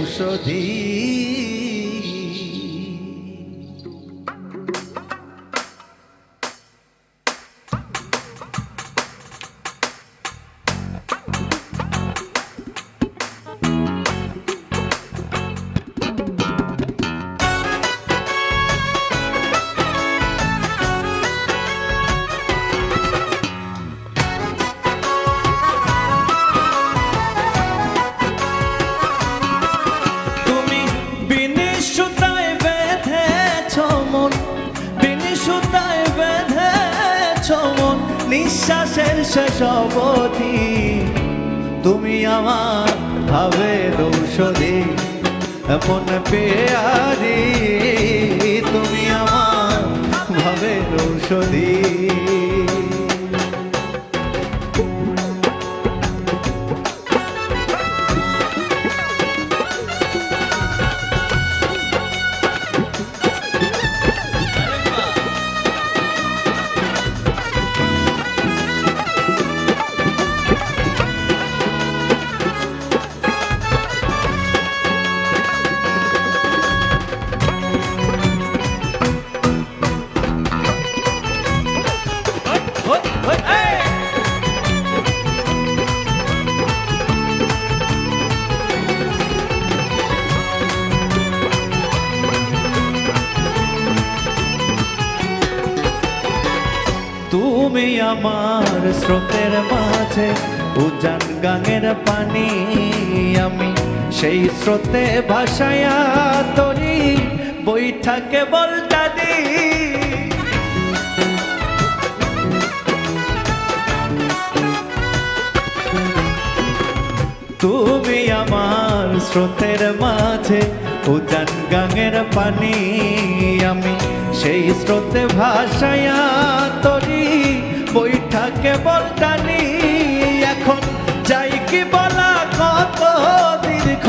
ঔষধি। নিঃশ্বাসের শেষ অবধি তুমি আমার ভাবের ঔষধি, মন পেয়ারি তুমি আমার ভাবের ঔষধি। তুমি আমার স্রোতের মাঝে উজান গাঙের পানি, আমি সেই স্রোতে ভাসায়া তরি বৈঠাকে বলটা দি। তুমি আমার স্রোতের মাঝে উজান গাঙের পানি, আমি সেই স্রোতে ভাসায়া তরি বৈঠাকে বলটানি। এখন যাই কি বলা কত দীর্ঘ,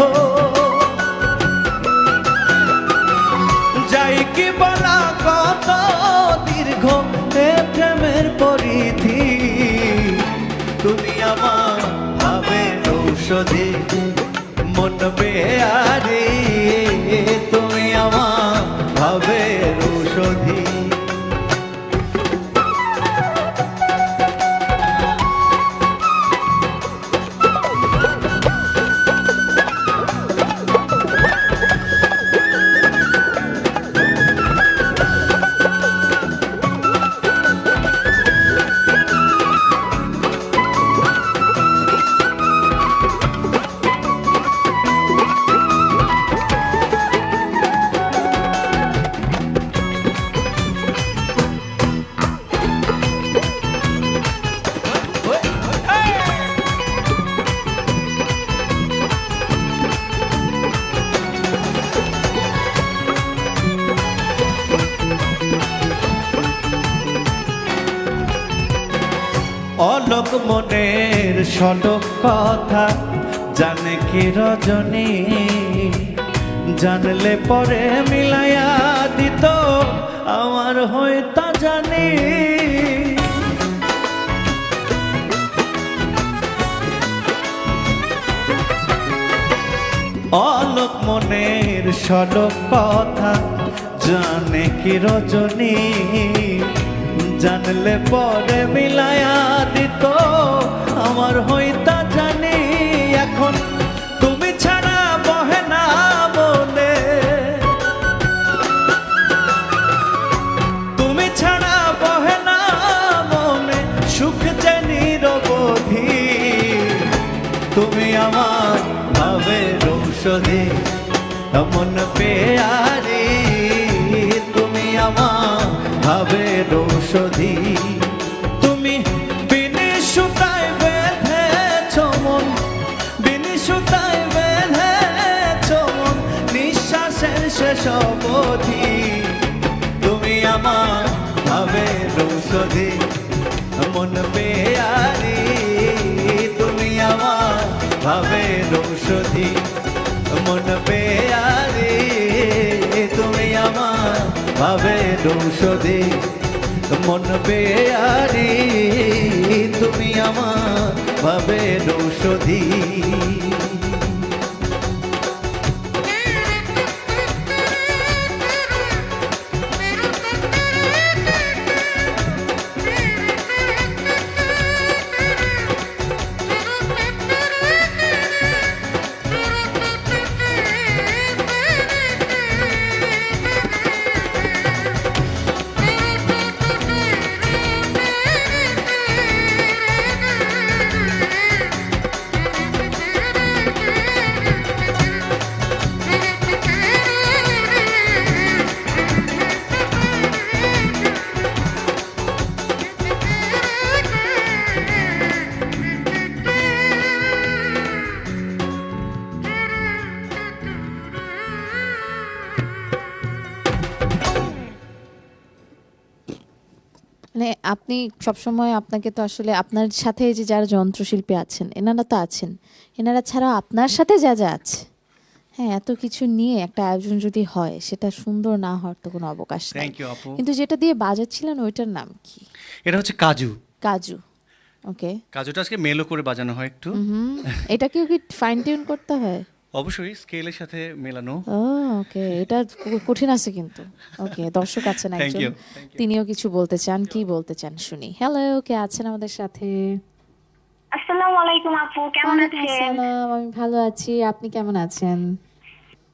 যাই কি বলা কত দীর্ঘ এ প্রেমের পরিধি। তুমি আমার ভাবের ঔষধি, মন পেয়ারি তুমি আমার ভাবের ঔষধি। অলোক মনের সলক কথা জানে কি রজনী, জানলে পরে মিলাইয়া দিত আমার হইতা জানি। অলোক মনের সলক কথা জানে কি রজনী, জানলে পরে মিলায়া দিত আমার হইতা জানি। এখন তুমি ছাড়া বহে না মনে, তুমি ছাড়া বহে না মনে সুখ যে নিরবধি। তুমি আমার ভাবের ঔষধি, মন পেয়ারি তুমি আমার ভাবের ঔষধি। তুমি বিনি সুতায় বেঁধেছ মন, বিনি সুতায় বেঁধেছ মন নিঃশ্বাসের শেষ অবধি। তুমি আমার ভাবের ঔষধি, মন পেয়ারি তুমি আমার ভাবের ঔষধি। মন পেয়ারি তুমি আমার ভাবের ঔষধি, মন পেয়ারি তুমি আমার ভাবের ঔষধি। মানে আপনি সবসময় আপনাকে তো আসলে আপনার সাথে এই যে যারা যন্ত্রশিল্পী আছেন এনারা তো আছেন, এনারা ছাড়াও আপনার সাথে যা যা আছে, হ্যাঁ এত কিছু নিয়ে একটা আয়োজন যদি হয় সেটা সুন্দর না হওয়ার তো কোনো অবকাশ নাই। থ্যাংক ইউ আপু। কিন্তু যেটা দিয়ে বাজাচ্ছিলেন ওইটার নাম কি? এটা হচ্ছে কাজু। কাজু। ওকে। কাজুটা আজকে মেলো করে বাজানো হয় একটু। হুম, এটাকেও কি ফাইন টিউন করতে হয়? অবশ্যই স্কেলের সাথে মেলানো। ও ওকে, এটা কঠিন আছে কিন্তু। ওকে, দর্শক আছেন থ্যাংক একজন, ইউ। তিনিও কিছু বলতে চান, কি বলতে চান শুনি। হ্যালো, কে আছেন আমাদের সাথে? আসসালামু আলাইকুম আপু, কেমন ওয়ালাইকুম আছেন? আসসালাম, আমি ভালো আছি, আপনি কেমন আছেন?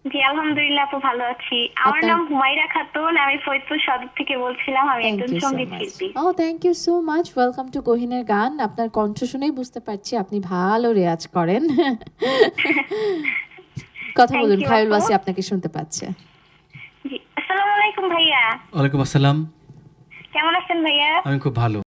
জি আলহামদুলিল্লাহ আপু, ভালো আছি। আমার আপনার- নাম হুমায়রা খাতুন, আমি ফরিদপুর সদর থেকে বলছিলাম। আমি থ্যাংক একজন ইউ সো সঙ্গীত মাচ। শিল্পী। ও thank you so much, welcome to কোহিনের গান। আপনার কণ্ঠ শুনেই বুঝতে পারছি আপনি ভালো রেয়াজ করেন। কথা Thank বলুন, you, খায়রুল আপু। ওয়াসি আপনাকে শুনতে পাচ্ছে। জি আসসালামু আলাইকুম ভাইয়া, ওয়ালাইকুম আসসালাম। কেমন আছেন ভাইয়া? আমি খুব ভালো।